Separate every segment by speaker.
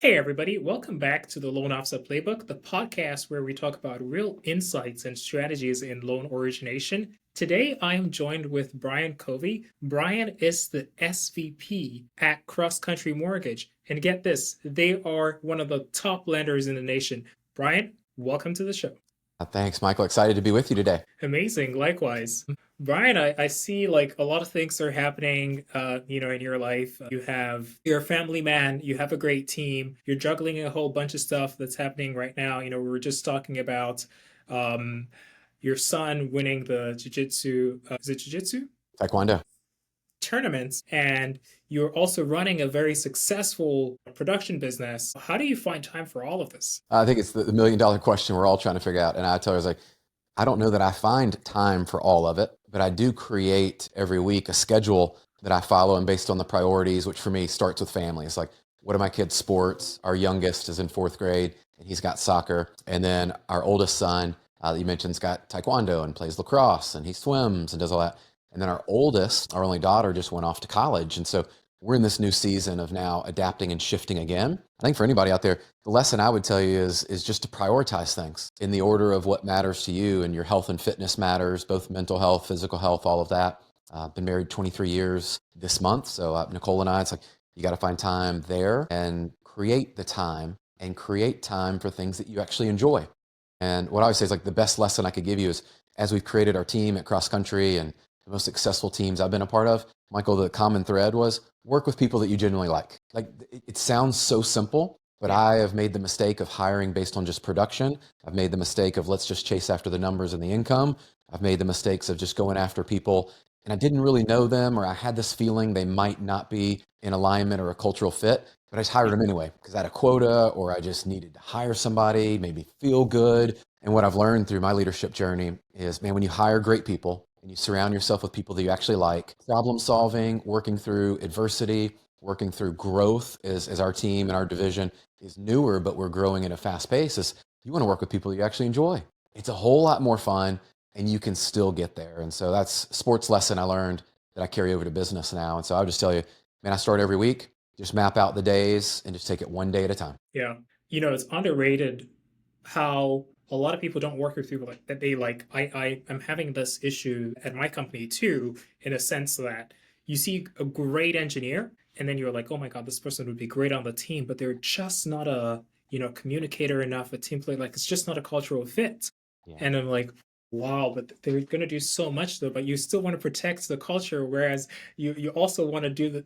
Speaker 1: Hey, everybody, welcome back to the Loan Officer Playbook, the podcast where we talk about real insights and strategies in loan origination. Today, I am joined with Brian Covey. Brian is the SVP at CrossCountry Mortgage. And get this, they are one of the top lenders in the nation. Brian, welcome to the show.
Speaker 2: Thanks, Michael. Excited to be with you today.
Speaker 1: Amazing. Likewise. Brian, I see like a lot of things are happening, in your life. You're a family man, you have a great team, you're juggling a whole bunch of stuff that's happening right now. We were just talking about um, your son winning the jiu-jitsu, is it jiu-jitsu?
Speaker 2: Taekwondo.
Speaker 1: Tournaments, and you're also running a very successful production business. How do you find time for all of this?
Speaker 2: I think it's the million-dollar question we're all trying to figure out. And I tell her, I don't know that I find time for all of it, but I do create every week a schedule that I follow and based on the priorities, which for me starts with family. It's like, what are my kids' sports? Our youngest is in fourth grade and he's got soccer. And then our oldest son, that you mentioned, has got Taekwondo and plays lacrosse and he swims and does all that. And then our oldest, our only daughter, just went off to college. And so we're in this new season of now adapting and shifting again. I think for anybody out there, the lesson I would tell you is just to prioritize things in the order of what matters to you, and your health and fitness matters, both mental health, physical health, all of that. I've been married 23 years this month. So Nicole and I, it's like, you got to find time there and create the time and create time for things that you actually enjoy. And what I always say is like the best lesson I could give you is, as we've created our team at CrossCountry and the most successful teams I've been a part of, Michael, the common thread was work with people that you genuinely like. Like, it sounds so simple, but I have made the mistake of hiring based on just production. I've made the mistake of let's just chase after the numbers and the income. I've made the mistakes of just going after people and I didn't really know them, or I had this feeling they might not be in alignment or a cultural fit, but I just hired them anyway because I had a quota or I just needed to hire somebody, maybe feel good. And what I've learned through my leadership journey is, man, when you hire great people, and you surround yourself with people that you actually like, problem solving, working through adversity, working through growth as our team and our division is newer, but we're growing at a fast pace, is you want to work with people that you actually enjoy. It's a whole lot more fun and you can still get there. And so that's a sports lesson I learned that I carry over to business now. And so I'll just tell you, man, I start every week, just map out the days and just take it one day at a time.
Speaker 1: Yeah. It's underrated how a lot of people don't work with people like that. I'm having this issue at my company too, in a sense that you see a great engineer and then you're like, oh my God, this person would be great on the team, but they're just not a, communicator enough, a team player. Like, it's just not a cultural fit.
Speaker 2: Yeah.
Speaker 1: And I'm like, wow, but they're going to do so much though, but you still want to protect the culture. Whereas you also want to do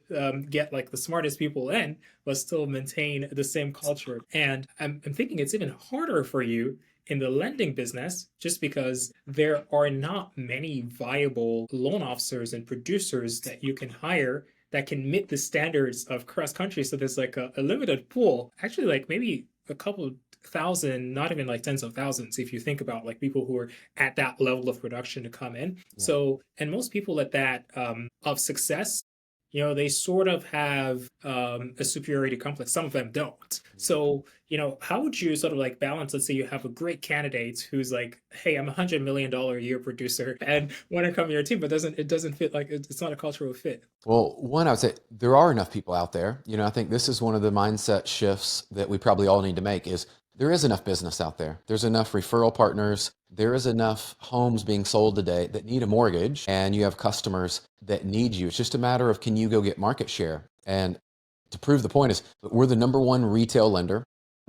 Speaker 1: get like the smartest people in, but still maintain the same culture. And I'm thinking it's even harder for you in the lending business, just because there are not many viable loan officers and producers that you can hire that can meet the standards of CrossCountry. So there's like a limited pool, actually like maybe a couple thousand, not even like tens of thousands, if you think about like people who are at that level of production to come in. Yeah. So, and most people at that of success, they sort of have a superiority complex. Some of them don't. So, how would you sort of like balance? Let's say you have a great candidate who's like, hey, I'm $100 million a year producer and want to come to your team, but it doesn't fit, like it's not a cultural fit.
Speaker 2: Well, one, I would say there are enough people out there. I think this is one of the mindset shifts that we probably all need to make is there is enough business out there. There's enough referral partners. There is enough homes being sold today that need a mortgage, and you have customers that need you. It's just a matter of, can you go get market share? And to prove the point is, we're the number one retail lender,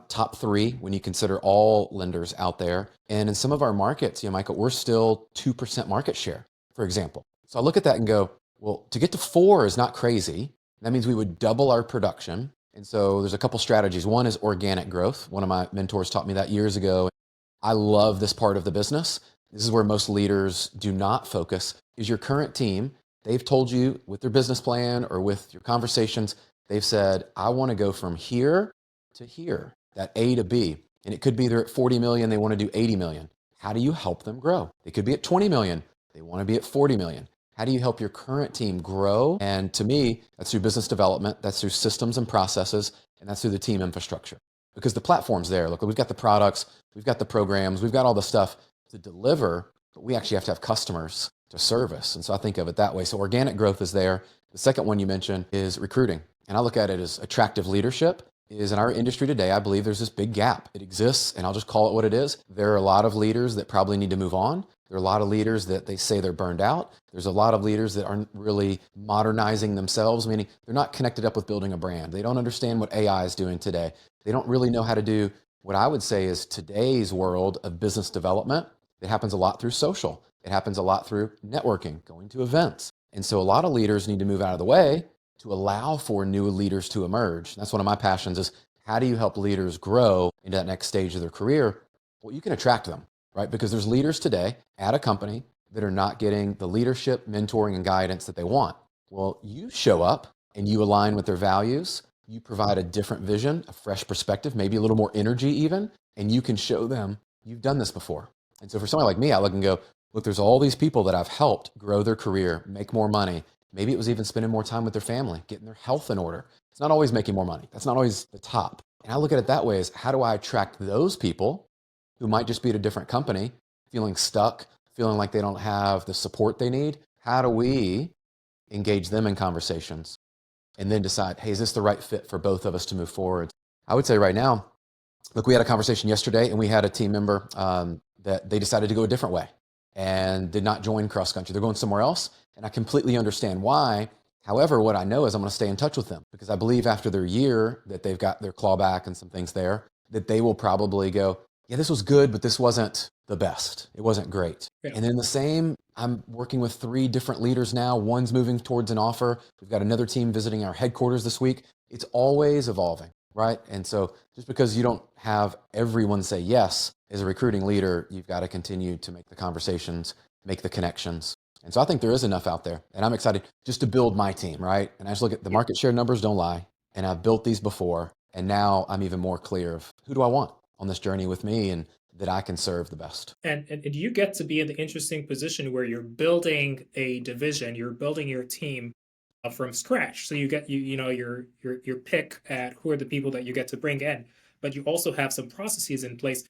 Speaker 2: top 3 when you consider all lenders out there. And in some of our markets, Michael, we're still 2% market share, for example. So I look at that and go, well, to get to 4 is not crazy. That means we would double our production. And so there's a couple strategies. One is organic growth. One of my mentors taught me that years ago. I love this part of the business. This is where most leaders do not focus, is your current team. They've told you with their business plan or with your conversations, they've said, I want to go from here to here, that A to B. And it could be they're at 40 million, they want to do 80 million. How do you help them grow? They could be at 20 million. They want to be at 40 million. How do you help your current team grow? And to me, that's through business development, that's through systems and processes, and that's through the team infrastructure. Because the platform's there. Look, we've got the products, we've got the programs, we've got all the stuff to deliver, but we actually have to have customers to service. And so I think of it that way. So organic growth is there. The second one you mentioned is recruiting. And I look at it as attractive leadership is in our industry today, I believe there's this big gap. It exists, and I'll just call it what it is. There are a lot of leaders that probably need to move on. There are a lot of leaders that they say they're burned out. There's a lot of leaders that aren't really modernizing themselves, meaning they're not connected up with building a brand. They don't understand what AI is doing today. They don't really know how to do what I would say is today's world of business development. It happens a lot through social. It happens a lot through networking, going to events. And so a lot of leaders need to move out of the way to allow for new leaders to emerge. That's one of my passions is how do you help leaders grow into that next stage of their career? Well, you can attract them, right? Because there's leaders today at a company that are not getting the leadership, mentoring, and guidance that they want. Well, you show up and you align with their values. You provide a different vision, a fresh perspective, maybe a little more energy even, and you can show them you've done this before. And so for somebody like me, I look and go, look, there's all these people that I've helped grow their career, make more money. Maybe it was even spending more time with their family, getting their health in order. It's not always making more money. That's not always the top. And I look at it that way as how do I attract those people who might just be at a different company, feeling stuck, feeling like they don't have the support they need? How do we engage them in conversations and then decide, hey, is this the right fit for both of us to move forward? I would say right now, look, we had a conversation yesterday and we had a team member that they decided to go a different way and did not join CrossCountry. They're going somewhere else. And I completely understand why. However, what I know is I'm going to stay in touch with them because I believe after their year that they've got their clawback and some things there, that they will probably go, yeah, this was good, but this wasn't the best. It wasn't great.
Speaker 1: Yeah.
Speaker 2: And then the same, I'm working with 3 different leaders now. One's moving towards an offer. We've got another team visiting our headquarters this week. It's always evolving, right? And so just because you don't have everyone say yes, as a recruiting leader, you've got to continue to make the conversations, make the connections. And so I think there is enough out there. And I'm excited just to build my team, right? And I just look at the market share numbers don't lie. And I've built these before. And now I'm even more clear of who do I want on this journey with me and that I can serve the best.
Speaker 1: And you get to be in the interesting position where you're building a division, you're building your team from scratch. So you get you know your pick at who are the people that you get to bring in, but you also have some processes in place.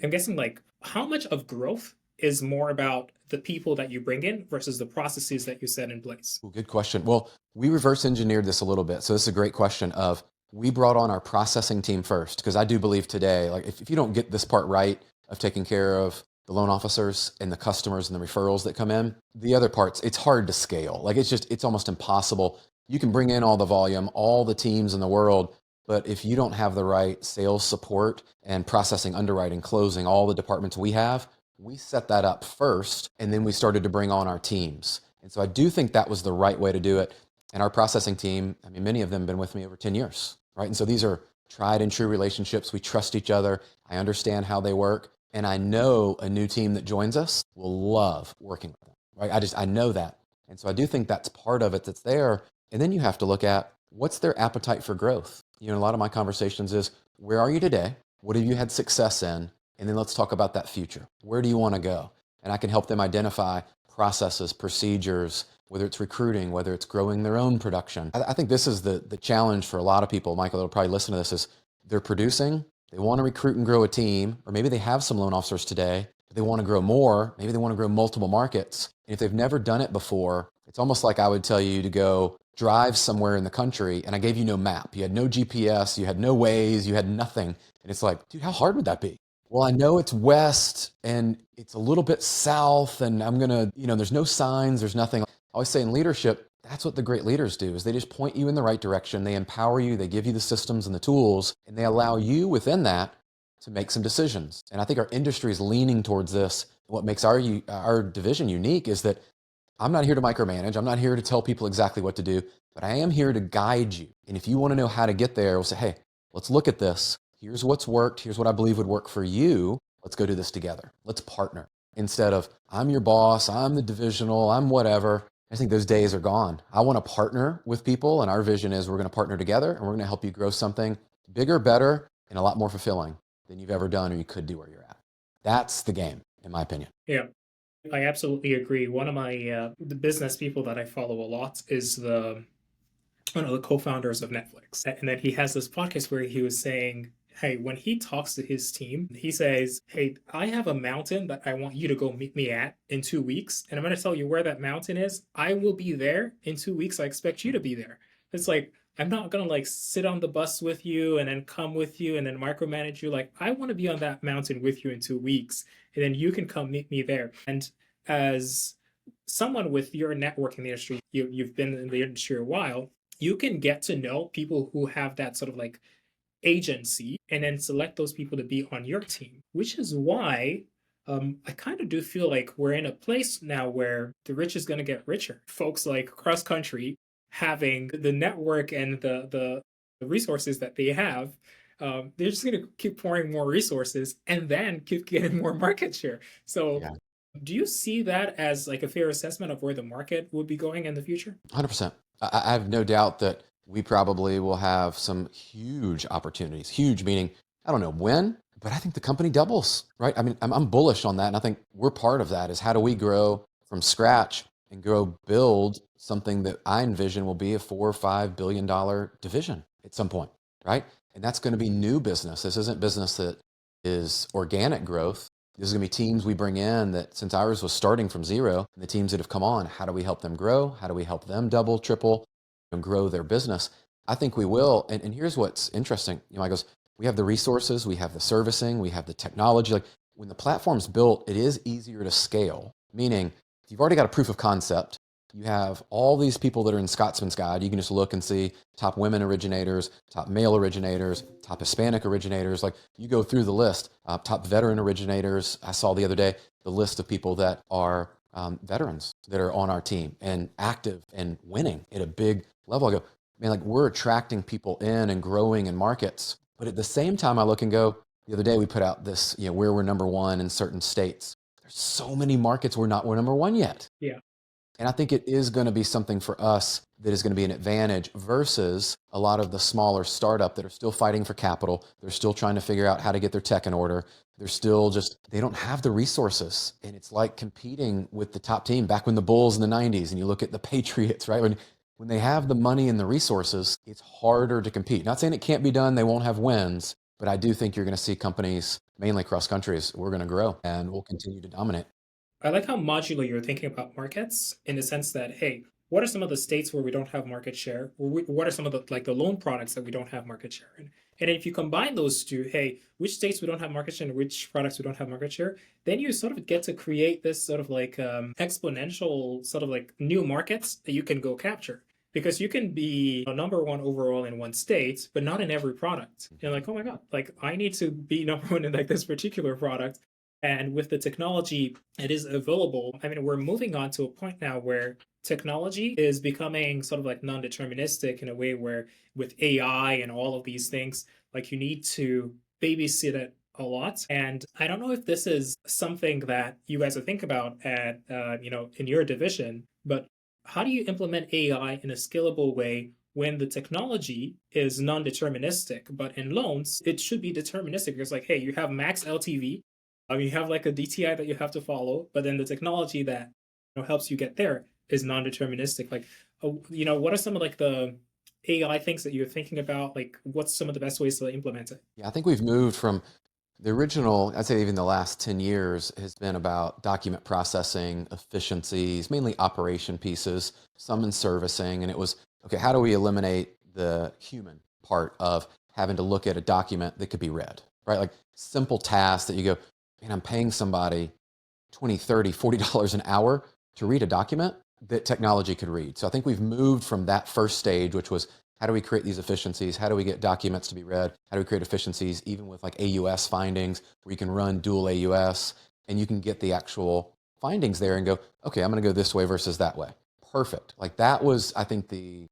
Speaker 1: I'm guessing like how much of growth is more about the people that you bring in versus the processes that you set in place?
Speaker 2: Well, good question. Well, we reverse engineered this a little bit. So this is a great question of we brought on our processing team first, because I do believe today, like if you don't get this part right of taking care of the loan officers and the customers and the referrals that come in, the other parts, it's hard to scale. Like it's almost impossible. You can bring in all the volume, all the teams in the world, but if you don't have the right sales support and processing, underwriting, closing, all the departments we have, we set that up first, and then we started to bring on our teams. And so I do think that was the right way to do it. And our processing team, I mean, many of them have been with me over 10 years, right? And so these are tried and true relationships. We trust each other. I understand how they work. And I know a new team that joins us will love working with them, right? I know that. And so I do think that's part of it that's there. And then you have to look at what's their appetite for growth. You know, a lot of my conversations is, where are you today? What have you had success in? And then let's talk about that future. Where do you want to go? And I can help them identify processes, procedures, whether it's recruiting, whether it's growing their own production. I think this is the challenge for a lot of people, Michael, that'll probably listen to this, is they're producing, they want to recruit and grow a team, or maybe they have some loan officers today, but they want to grow more. Maybe they want to grow multiple markets. And if they've never done it before, it's almost like I would tell you to go drive somewhere in the country and I gave you no map. You had no GPS, you had no Waze, you had nothing. And it's like, dude, how hard would that be? Well, I know it's west and it's a little bit south and I'm going to, there's no signs, there's nothing. I always say in leadership, that's what the great leaders do, is they just point you in the right direction. They empower you, they give you the systems and the tools, and they allow you within that to make some decisions. And I think our industry is leaning towards this. What makes our division unique is that I'm not here to micromanage. I'm not here to tell people exactly what to do, but I am here to guide you. And if you want to know how to get there, we'll say, hey, let's look at this. Here's what's worked. Here's what I believe would work for you. Let's go do this together. Let's partner. Instead of, I'm your boss, I'm the divisional, I'm whatever. I think those days are gone. I want to partner with people, and our vision is we're going to partner together and we're going to help you grow something bigger, better, and a lot more fulfilling than you've ever done or you could do where you're at. That's the game, in my opinion.
Speaker 1: Yeah, I absolutely agree. One of my the business people that I follow a lot is one of the co-founders of Netflix. And then he has this podcast where he was saying, hey, when he talks to his team, he says, hey, I have a mountain that I want you to go meet me at in 2 weeks. And I'm going to tell you where that mountain is. I will be there in 2 weeks. I expect you to be there. It's like, I'm not gonna like sit on the bus with you and then come with you and then micromanage you. Like I want to be on that mountain with you in 2 weeks, and then you can come meet me there. And as someone with your network in the industry, you've been in the industry a while, you can get to know people who have that sort of like agency and then select those people to be on your team, which is why I kind of do feel like we're in a place now where the rich is going to get richer. Folks like CrossCountry having the network and the resources that they have, they're just going to keep pouring more resources and then keep getting more market share. So,
Speaker 2: Yeah,
Speaker 1: do you see that as like a fair assessment of where the market would be going in the future?
Speaker 2: 100%. I have no doubt that we probably will have some huge opportunities. Huge meaning, I don't know when, but I think the company doubles, right? I mean, I'm bullish on that. And I think we're part of that is how do we grow from scratch and build something that I envision will be a $4 or $5 billion division at some point, right? And that's going to be new business. This isn't business that is organic growth. This is going to be teams we bring in that since ours was starting from zero, and the teams that have come on, how do we help them grow? How do we help them double, triple, and grow their business? I think we will. And here's what's interesting. I goes, we have the resources, we have the servicing, we have the technology. Like when the platform's built, it is easier to scale, meaning if you've already got a proof of concept, you have all these people that are in Scotsman's Guide. You can just look and see top women originators, top male originators, top Hispanic originators. Like you go through the list, top veteran originators. I saw the other day the list of people that are veterans that are on our team and active and winning at a big level. I go, man, like we're attracting people in and growing in markets. But at the same time, I look and go, the other day we put out this, where we're number one in certain states. There's so many markets we're number one yet.
Speaker 1: Yeah.
Speaker 2: And I think it is going to be something for us that is going to be an advantage versus a lot of the smaller startup that are still fighting for capital. They're still trying to figure out how to get their tech in order. They're still they don't have the resources. And it's like competing with the top team back when the Bulls in the 90s and you look at the Patriots, right? When they have the money and the resources, it's harder to compete. Not saying it can't be done. They won't have wins, but I do think you're going to see companies, mainly cross countries, we're going to grow and we'll continue to dominate.
Speaker 1: I like how modular you're thinking about markets in the sense that, hey, what are some of the states where we don't have market share? What are some of the like the loan products that we don't have market share in? And if you combine those two, hey, which states we don't have market share and which products we don't have market share, then you sort of get to create this sort of like exponential sort of like new markets that you can go capture. Because you can be number one overall in one state, but not in every product. You're like, oh my God, like I need to be number one in like this particular product. And with the technology it is available, I mean, we're moving on to a point now where technology is becoming sort of like non-deterministic in a way where with AI and all of these things, like you need to babysit it a lot. And I don't know if this is something that you guys are think about at, in your division, but how do you implement AI in a scalable way when the technology is non-deterministic, but in loans, it should be deterministic because like, hey, you have max LTV, you have like a DTI that you have to follow, but then the technology that helps you get there is non-deterministic. Like, what are some of like the AI things that you're thinking about? Like, what's some of the best ways to implement it?
Speaker 2: Yeah, I think we've moved from the original, I'd say even the last 10 years has been about document processing, efficiencies, mainly operation pieces, some in servicing. And it was, okay, how do we eliminate the human part of having to look at a document that could be read, right? Like simple tasks that you go, man, I'm paying somebody 20, 30, $40 an hour to read a document that technology could read. So I think we've moved from that first stage, which was how do we create these efficiencies? How do we get documents to be read? How do we create efficiencies even with like AUS findings where you can run dual AUS and you can get the actual findings there and go, okay, I'm going to go this way versus that way. Perfect. Like that was, I think, the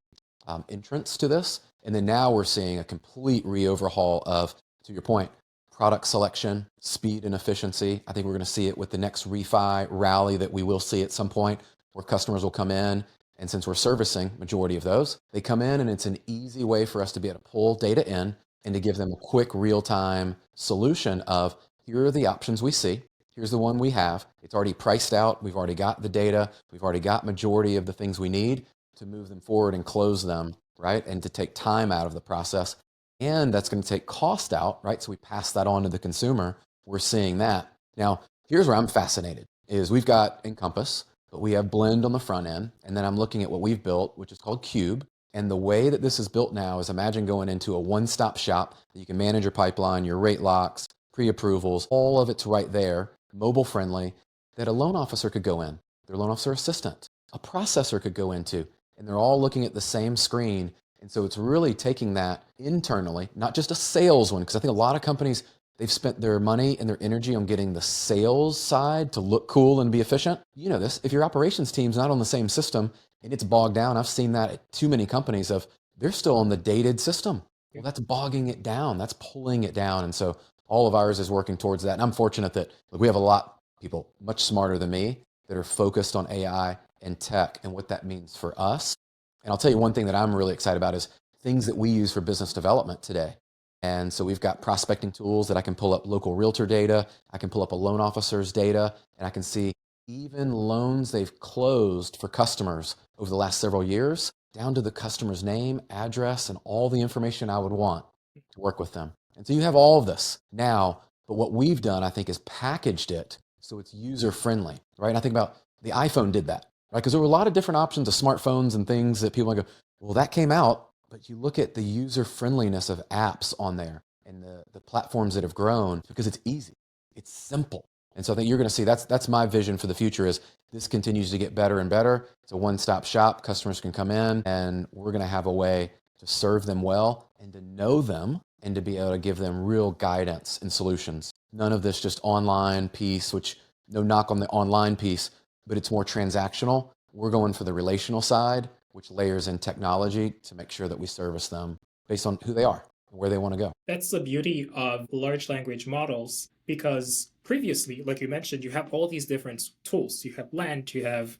Speaker 2: entrance to this. And then now we're seeing a complete re-overhaul of, to your point, product selection, speed and efficiency. I think we're going to see it with the next refi rally that we will see at some point where customers will come in. And since we're servicing majority of those, they come in and it's an easy way for us to be able to pull data in and to give them a quick real-time solution of here are the options we see. Here's the one we have. It's already priced out. We've already got the data. We've already got majority of the things we need to move them forward and close them, right? And to take time out of the process. And that's going to take cost out, right? So we pass that on to the consumer. We're seeing that. Now, here's where I'm fascinated is we've got Encompass, but we have Blend on the front end. And then I'm looking at what we've built, which is called Cube. And the way that this is built now is, imagine going into a one-stop shop that you can manage your pipeline, your rate locks, pre-approvals, all of it's right there, mobile friendly, that a loan officer could go in, their loan officer assistant, a processor could go into, and they're all looking at the same screen. And so it's really taking that internally, not just a sales one, because I think a lot of companies, they've spent their money and their energy on getting the sales side to look cool and be efficient. You know this, if your operations team's not on the same system and it's bogged down, I've seen that at too many companies of they're still on the dated system. Well, that's bogging it down. That's pulling it down. And so all of ours is working towards that. And I'm fortunate that we have a lot of people much smarter than me that are focused on AI and tech and what that means for us. And I'll tell you one thing that I'm really excited about is things that we use for business development today. And so we've got prospecting tools that I can pull up local realtor data. I can pull up a loan officer's data, and I can see even loans they've closed for customers over the last several years, down to the customer's name, address, and all the information I would want to work with them. And so you have all of this now, but what we've done, I think, is packaged it so it's user friendly, right? And I think about the iPhone did that, right? Because there were a lot of different options of smartphones and things that people go, well, that came out, but you look at the user friendliness of apps on there and the platforms that have grown because it's easy, it's simple. And so I think you're going to see that's my vision for the future is this continues to get better and better. It's a one-stop shop. Customers can come in and we're going to have a way to serve them well and to know them and to be able to give them real guidance and solutions. None of this just online piece, which no knock on the online piece, but it's more transactional. We're going for the relational side, which layers in technology to make sure that we service them based on who they are and where they want to go.
Speaker 1: That's the beauty of large language models, because previously, like you mentioned, you have all these different tools. You have Lent, you have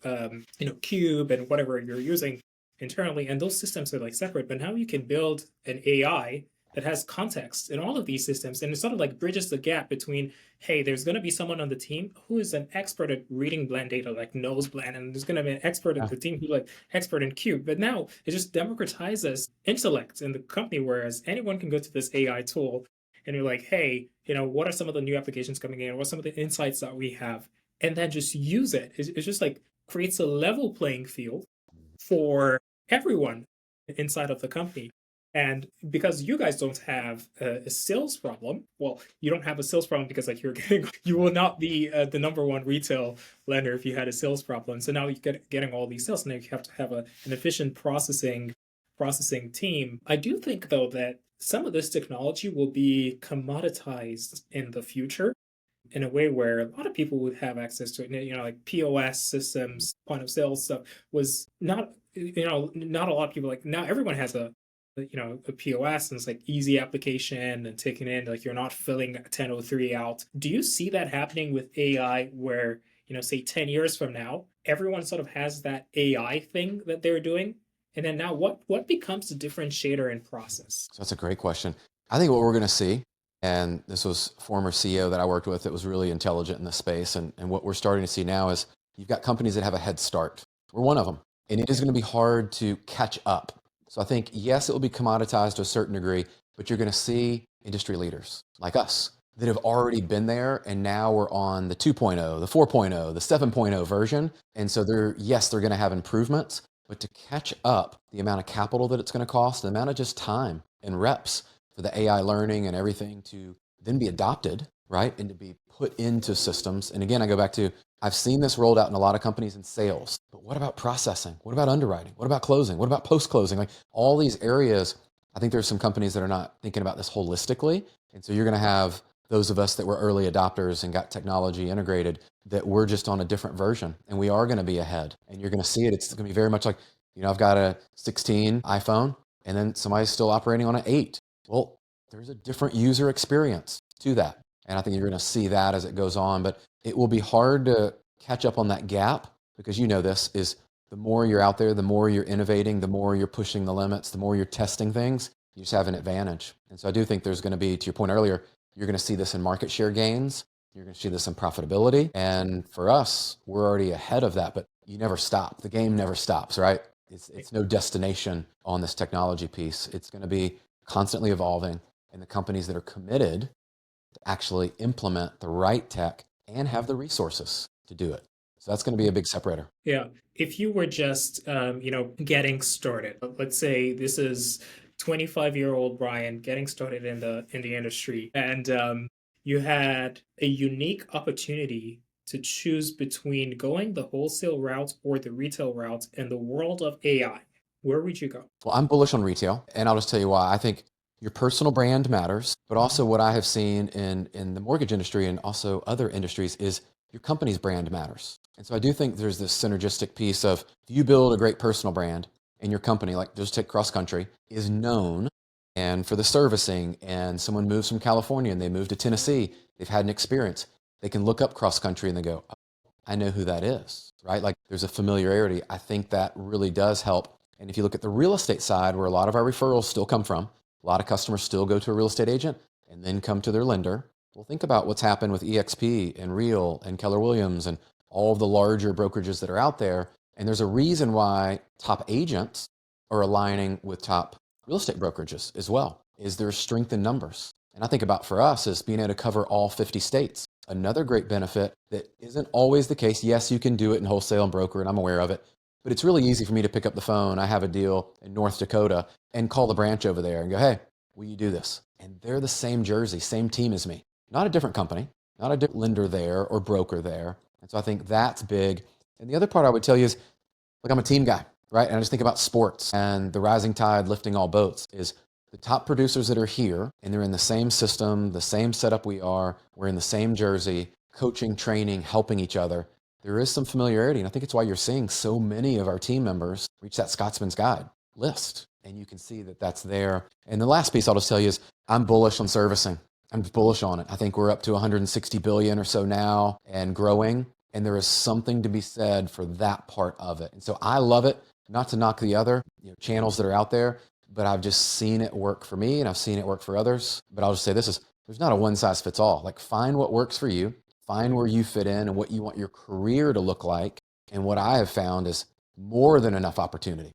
Speaker 1: Cube, and whatever you're using internally, and those systems are like separate. But now you can build an AI that has context in all of these systems, and it sort of like bridges the gap between, hey, there's going to be someone on the team who is an expert at reading Blend data, like knows Blend, and there's going to be an expert at the team who's like expert in Cube. But now it just democratizes intellect in the company, whereas anyone can go to this AI tool and you're like, hey, what are some of the new applications coming in? What are some of the insights that we have? And then just use it. It's just like creates a level playing field for everyone inside of the company. And because you guys don't have a sales problem, well, you don't have a sales problem because like you will not be the number one retail lender if you had a sales problem. So now you're getting all these sales, and now you have to have an efficient processing team. I do think though that some of this technology will be commoditized in the future in a way where a lot of people would have access to it. Like POS systems, point of sale stuff was not, not a lot of people, like now everyone has a POS, and it's like easy application and taking in, like you're not filling 1003 out. Do you see that happening with AI where, say 10 years from now, everyone sort of has that AI thing that they're doing? And then now what becomes the differentiator in process?
Speaker 2: So that's a great question. I think what we're going to see, and this was former CEO that I worked with that was really intelligent in this space, and what we're starting to see now is you've got companies that have a head start. We're one of them. And it is going to be hard to catch up. So I think, yes, it will be commoditized to a certain degree, but you're going to see industry leaders like us that have already been there, and now we're on the 2.0, the 4.0, the 7.0 version. And so they're going to have improvements, but to catch up the amount of capital that it's going to cost, the amount of just time and reps for the AI learning and everything to then be adopted, right? And to be put into systems. And again, I go back to, I've seen this rolled out in a lot of companies in sales, but what about processing? What about underwriting? What about closing? What about post-closing? Like all these areas, I think there's some companies that are not thinking about this holistically. And so you're going to have those of us that were early adopters and got technology integrated, that we're just on a different version, and we are going to be ahead. And you're going to see it. It's going to be very much like, I've got a 16 iPhone and then somebody's still operating on an 8. Well, there's a different user experience to that. And I think you're going to see that as it goes on, but it will be hard to catch up on that gap, because this is the more you're out there, the more you're innovating, the more you're pushing the limits, the more you're testing things, you just have an advantage. And so I do think there's going to be, to your point earlier, you're going to see this in market share gains. You're going to see this in profitability. And for us, we're already ahead of that, but you never stop. The game never stops, right? It's no destination on this technology piece. It's going to be constantly evolving, and the companies that are committed to actually implement the right tech and have the resources to do it So that's going to be a big separator.
Speaker 1: Yeah. If you were just, getting started, let's say this is 25-year-old Brian getting started in the industry, and you had a unique opportunity to choose between going the wholesale route or the retail route in the world of AI. Where would you go?
Speaker 2: Well, I'm bullish on retail, and I'll just tell you why. I think your personal brand matters, but also what I have seen in the mortgage industry and also other industries is your company's brand matters. And so I do think there's this synergistic piece of if you build a great personal brand and your company, like just take CrossCountry, is known and for the servicing, and someone moves from California and they move to Tennessee, they've had an experience, they can look up CrossCountry and they go, oh, I know who that is, right? Like there's a familiarity. I think that really does help. And if you look at the real estate side, where a lot of our referrals still come from, a lot of customers still go to a real estate agent and then come to their lender. Well, think about what's happened with EXP and Real and Keller Williams and all of the larger brokerages that are out there. And there's a reason why top agents are aligning with top real estate brokerages as well, is there's strength in numbers. And I think about for us is being able to cover all 50 states. Another great benefit that isn't always the case. Yes, you can do it in wholesale and broker, and I'm aware of it. But it's really easy for me to pick up the phone. I have a deal in North Dakota and call the branch over there and go, hey, will you do this? And they're the same jersey, same team as me. Not a different company, not a different lender there or broker there. And so I think that's big. And the other part I would tell you is, look, I'm a team guy, right? And I just think about sports and the rising tide lifting all boats is the top producers that are here and they're in the same system, the same setup we are. We're in the same jersey, coaching, training, helping each other. There is some familiarity. And I think it's why you're seeing so many of our team members reach that Scotsman's Guide list. And you can see that that's there. And the last piece I'll just tell you is I'm bullish on servicing. I'm bullish on it. I think we're up to 160 billion or so now and growing. And there is something to be said for that part of it. And so I love it, not to knock the other channels that are out there, but I've just seen it work for me and I've seen it work for others. But I'll just say there's not a one size fits all. Like find what works for you. Find where you fit in and what you want your career to look like. And what I have found is more than enough opportunity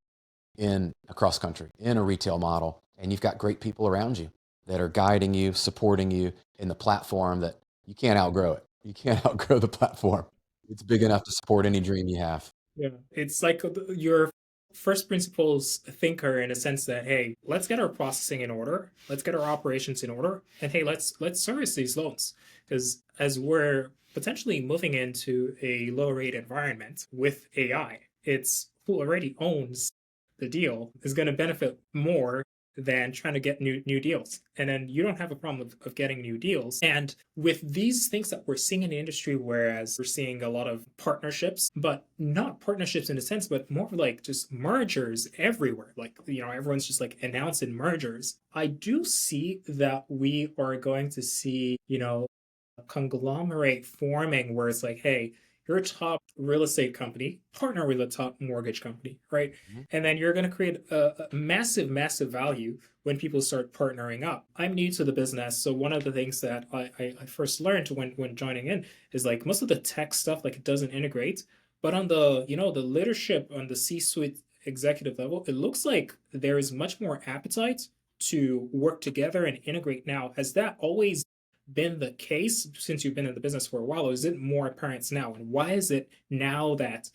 Speaker 2: in a cross country, in a retail model. And you've got great people around you that are guiding you, supporting you in the platform that you can't outgrow it. You can't outgrow the platform. It's big enough to support any dream you have.
Speaker 1: Yeah. It's like your first principles thinker in a sense that, hey, let's get our processing in order. Let's get our operations in order. And hey, let's service these loans. Because as we're potentially moving into a low rate environment with AI, it's who already owns the deal is going to benefit more than trying to get new deals. And then you don't have a problem of getting new deals. And with these things that we're seeing in the industry, whereas we're seeing a lot of partnerships, but not partnerships in a sense, but more like just mergers everywhere. Like, everyone's just like announcing mergers. I do see that we are going to see, a conglomerate forming where it's like, hey, you're a top real estate company, partner with a top mortgage company, right? Mm-hmm. And then you're going to create a massive, massive value when people start partnering up. I'm new to the business, so one of the things that I first learned when joining in is like most of the tech stuff, like it doesn't integrate. But on the, the leadership on the C-suite executive level, it looks like there is much more appetite to work together and integrate now. Has that always been the case since you've been in the business for a while, or is it more apparent now? And why is it now that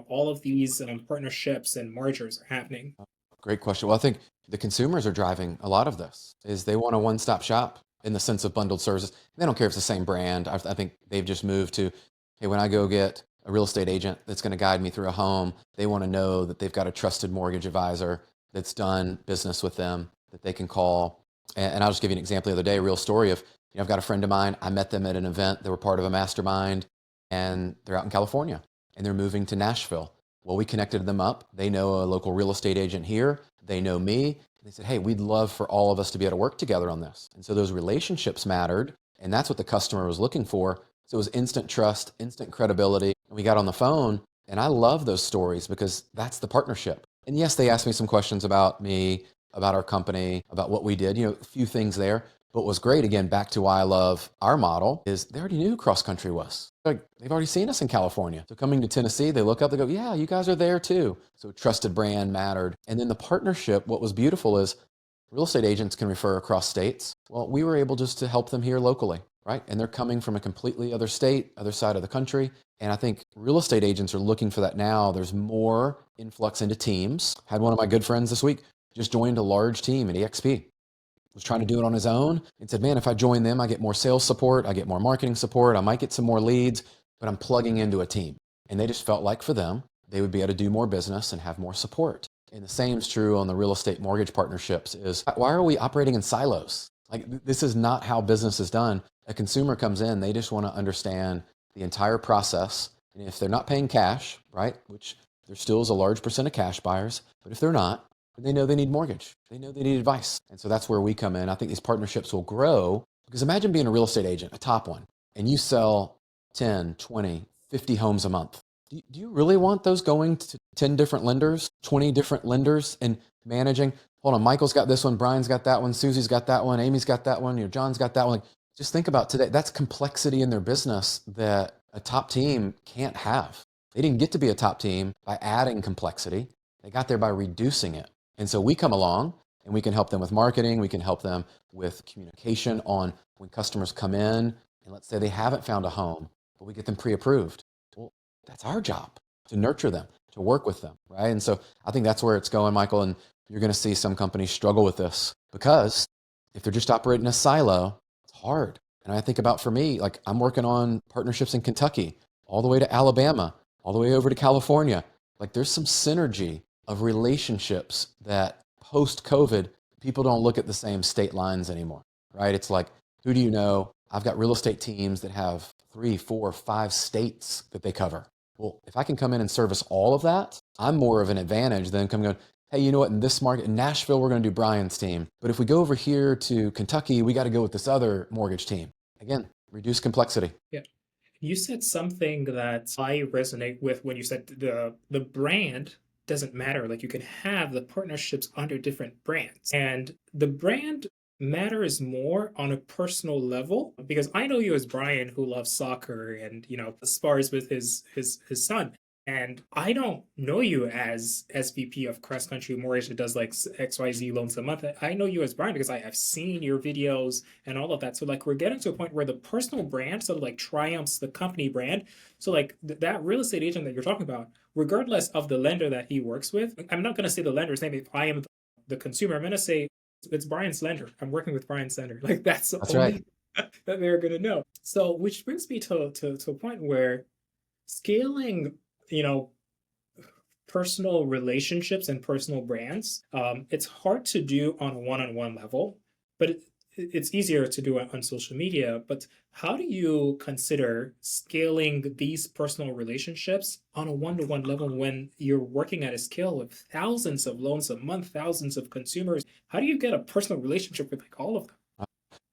Speaker 1: all of these partnerships and mergers are happening?
Speaker 2: Great question. Well, I think the consumers are driving a lot of this. Is they want a one-stop shop in the sense of bundled services. They don't care if it's the same brand. I think they've just moved to, hey, when I go get a real estate agent that's going to guide me through a home, they want to know that they've got a trusted mortgage advisor that's done business with them that they can call. And I'll just give you an example the other day, a real story of, I've got a friend of mine. I met them at an event. They were part of a mastermind and they're out in California and they're moving to Nashville. Well, we connected them up. They know a local real estate agent here. They know me. They said, hey, we'd love for all of us to be able to work together on this. And so those relationships mattered. And that's what the customer was looking for. So it was instant trust, instant credibility. And we got on the phone and I love those stories because that's the partnership. And yes, they asked me some questions about me, about our company, about what we did, a few things there. But what was great, again, back to why I love our model, is they already knew who CrossCountry was. Like, they've already seen us in California. So coming to Tennessee, they look up, they go, yeah, you guys are there too. So trusted brand mattered. And then the partnership, what was beautiful is real estate agents can refer across states. Well, we were able just to help them here locally, right? And they're coming from a completely other state, other side of the country. And I think real estate agents are looking for that now. There's more influx into teams. Had one of my good friends this week just joined a large team at EXP. Was trying to do it on his own and said, man, if I join them, I get more sales support, I get more marketing support, I might get some more leads, but I'm plugging into a team. And they just felt like for them, they would be able to do more business and have more support. And the same is true on the real estate mortgage partnerships is, why are we operating in silos? Like, this is not how business is done. A consumer comes in, they just want to understand the entire process. And if they're not paying cash, right, which there still is a large percent of cash buyers, but if they're not, they know they need mortgage. They know they need advice. And so that's where we come in. I think these partnerships will grow because imagine being a real estate agent, a top one, and you sell 10, 20, 50 homes a month. Do you really want those going to 10 different lenders, 20 different lenders and managing? Hold on, Michael's got this one, Brian's got that one, Susie's got that one, Amy's got that one, John's got that one. Like, just think about today. That's complexity in their business that a top team can't have. They didn't get to be a top team by adding complexity. They got there by reducing it. And so we come along and we can help them with marketing. We can help them with communication on when customers come in and let's say they haven't found a home, but we get them pre-approved. Well, that's our job to nurture them, to work with them, right? And so I think that's where it's going, Michael. And you're going to see some companies struggle with this because if they're just operating a silo, it's hard. And I think about for me, like I'm working on partnerships in Kentucky, all the way to Alabama, all the way over to California. Like there's some synergy of relationships that post-COVID, people don't look at the same state lines anymore, right? It's like, who do you know? I've got real estate teams that have 3, 4, 5 states that they cover. Well, if I can come in and service all of that, I'm more of an advantage than coming going, hey, you know what, in this market, in Nashville, we're going to do Brian's team. But if we go over here to Kentucky, we got to go with this other mortgage team. Again, reduce complexity.
Speaker 1: Yeah. You said something that I resonate with when you said the brand doesn't matter. Like you can have the partnerships under different brands. And the brand matters more on a personal level because I know you as Brian who loves soccer and spars with his son. And I don't know you as SVP of CrossCountry Mortgage that does like XYZ loans a month. I know you as Brian because I have seen your videos and all of that. So like we're getting to a point where the personal brand sort of like triumphs the company brand. So like that real estate agent that you're talking about, regardless of the lender that he works with, I'm not going to say the lender's name if I am the consumer. I'm going to say it's Brian's lender. I'm working with Brian's lender. Like that's the only
Speaker 2: right.
Speaker 1: that they're going to know. So which brings me to a point where scaling personal relationships and personal brands, it's hard to do on a one-on-one level, but it's easier to do it on social media. But how do you consider scaling these personal relationships on a one-to-one level when you're working at a scale with thousands of loans a month, thousands of consumers? How do you get a personal relationship with like all of them?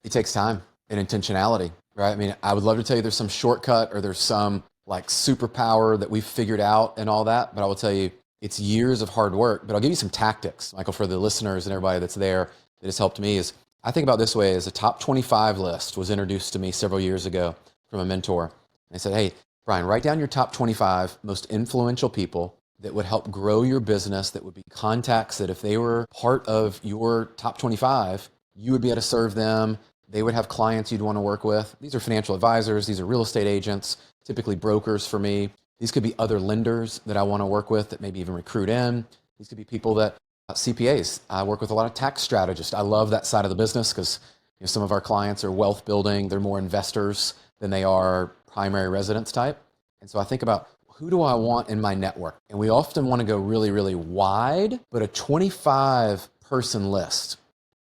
Speaker 2: It takes time and intentionality, right? I mean, I would love to tell you there's some shortcut or there's some like superpower that we've figured out and all that. But I will tell you, it's years of hard work. But I'll give you some tactics, Michael, for the listeners and everybody that's there that has helped me is I think about this way as a top 25 list was introduced to me several years ago from a mentor. They said, hey, Brian, write down your top 25 most influential people that would help grow your business, that would be contacts that if they were part of your top 25, you would be able to serve them. They would have clients you'd want to work with. These are financial advisors. These are real estate agents, typically brokers for me. These could be other lenders that I want to work with that maybe even recruit in. These could be people that, CPAs. I work with a lot of tax strategists. I love that side of the business because some of our clients are wealth building. They're more investors than they are primary residence type. And so I think about who do I want in my network? And we often want to go really, really wide, but a 25 person list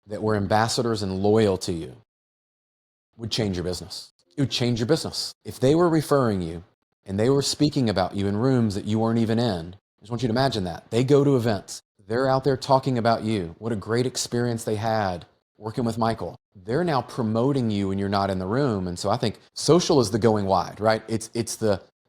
Speaker 2: that were ambassadors and loyal to you would change your business. It would change your business. If they were referring you and they were speaking about you in rooms that you weren't even in, I just want you to imagine that. They go to events. They're out there talking about you. What a great experience they had working with Michael. They're now promoting you when you're not in the room. And so I think social is the going wide, right?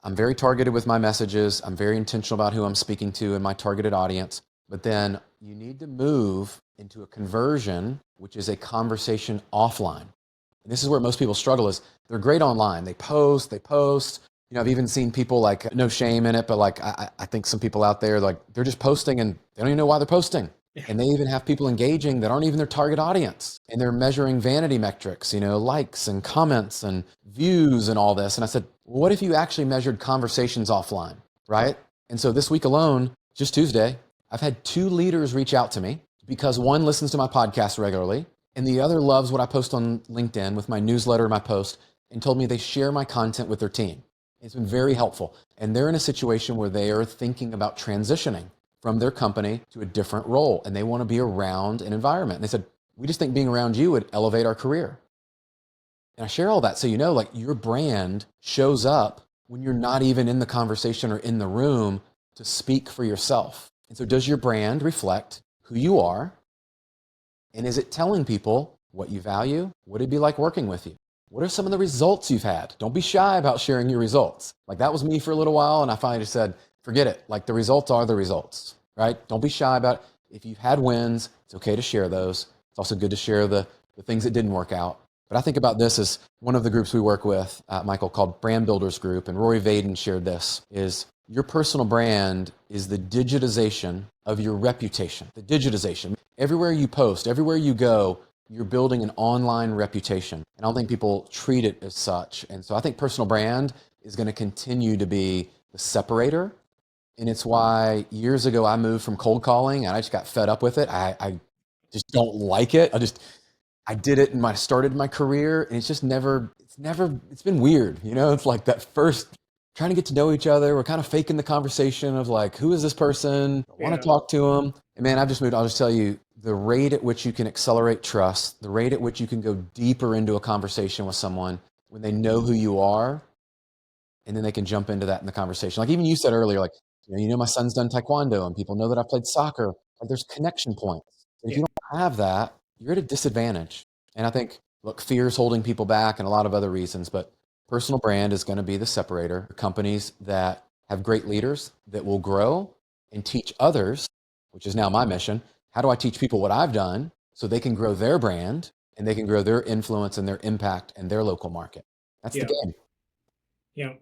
Speaker 2: I'm very targeted with my messages. I'm very intentional about who I'm speaking to and my targeted audience. But then you need to move into a conversion, which is a conversation offline. And this is where most people struggle is they're great online. They post. I've even seen people like, no shame in it, but like, I think some people out there, like they're just posting and they don't even know why they're posting. And they even have people engaging that aren't even their target audience. And they're measuring vanity metrics, likes and comments and views and all this. And I said, what if you actually measured conversations offline, right? And so this week alone, just Tuesday, I've had 2 leaders reach out to me because one listens to my podcast regularly and the other loves what I post on LinkedIn with my newsletter, my post, and told me they share my content with their team. It's been very helpful. And they're in a situation where they are thinking about transitioning from their company to a different role, and they want to be around an environment. And they said, we just think being around you would elevate our career. And I share all that so like your brand shows up when you're not even in the conversation or in the room to speak for yourself. And so does your brand reflect who you are? And is it telling people what you value? What it'd be like working with you? What are some of the results you've had? Don't be shy about sharing your results. Like that was me for a little while, and I finally just said, forget it. Like the results are the results, right? Don't be shy about it. If you've had wins, it's okay to share those. It's also good to share the things that didn't work out. But I think about this as one of the groups we work with, Michael, called Brand Builders Group, and Rory Vaden shared this, is your personal brand is the digitization of your reputation, the digitization. Everywhere you post, everywhere you go, you're building an online reputation. And I don't think people treat it as such. And so I think personal brand is going to continue to be the separator. And it's why years ago I moved from cold calling and I just got fed up with it. I just don't like it. I did it and I started my career and it's been weird. It's like that first trying to get to know each other. We're kind of faking the conversation of like, who is this person? I want to talk to them. And man, I've just moved. I'll just tell you the rate at which you can accelerate trust, the rate at which you can go deeper into a conversation with someone when they know who you are. And then they can jump into that in the conversation. Like even you said earlier, like, my son's done taekwondo and people know that I played soccer. Like there's connection points. And if you don't have that, you're at a disadvantage. And I think, look, fear is holding people back and a lot of other reasons, but personal brand is going to be the separator. Companies that have great leaders that will grow and teach others, which is now my mission. How do I teach people what I've done so they can grow their brand and they can grow their influence and their impact in their local market? That's the game.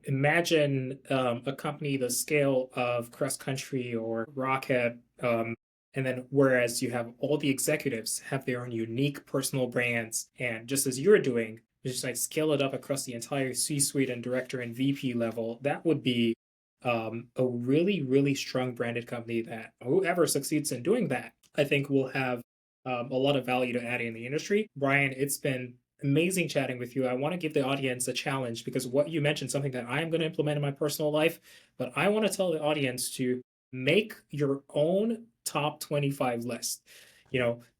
Speaker 1: Imagine a company the scale of CrossCountry or Rocket, and then whereas you have all the executives have their own unique personal brands, and just as you're doing, just like scale it up across the entire C-suite and director and VP level, that would be a really, really strong branded company that whoever succeeds in doing that, I think will have a lot of value to add in the industry. Brian, it's been amazing chatting with you. I want to give the audience a challenge because what you mentioned, something that I'm going to implement in my personal life, but I want to tell the audience to make your own top 25 list.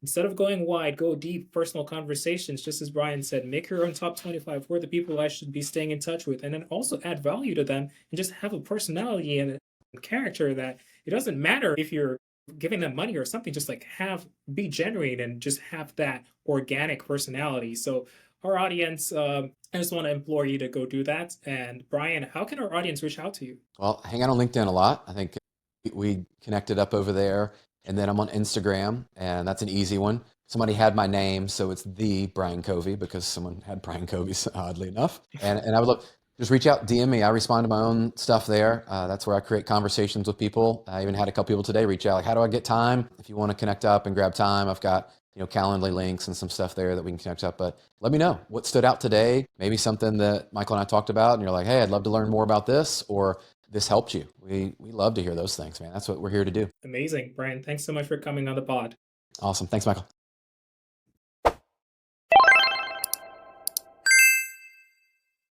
Speaker 1: Instead of going wide, go deep, personal conversations, just as Brian said, make your own top 25. Who are the people I should be staying in touch with? And then also add value to them and just have a personality and a character that it doesn't matter if you're giving them money or something, just like be genuine and just have that organic personality. So our audience, I just want to implore you to go do that. And Brian, how can our audience reach out to you?
Speaker 2: Well, hang out on LinkedIn a lot. I think we connected up over there. And then I'm on Instagram, and that's an easy one. Somebody had my name, so it's the Brian Covey because someone had Brian Covey, oddly enough. And I would love, just reach out, DM me. I respond to my own stuff there. That's where I create conversations with people. I even had a couple people today reach out, like, how do I get time? If you want to connect up and grab time, I've got Calendly links and some stuff there that we can connect up. But let me know what stood out today. Maybe something that Michael and I talked about, and you're like, hey, I'd love to learn more about this, or this helped you. We love to hear those things, man. That's what we're here to do.
Speaker 1: Amazing. Brian, thanks so much for coming on the pod.
Speaker 2: Awesome. Thanks, Michael.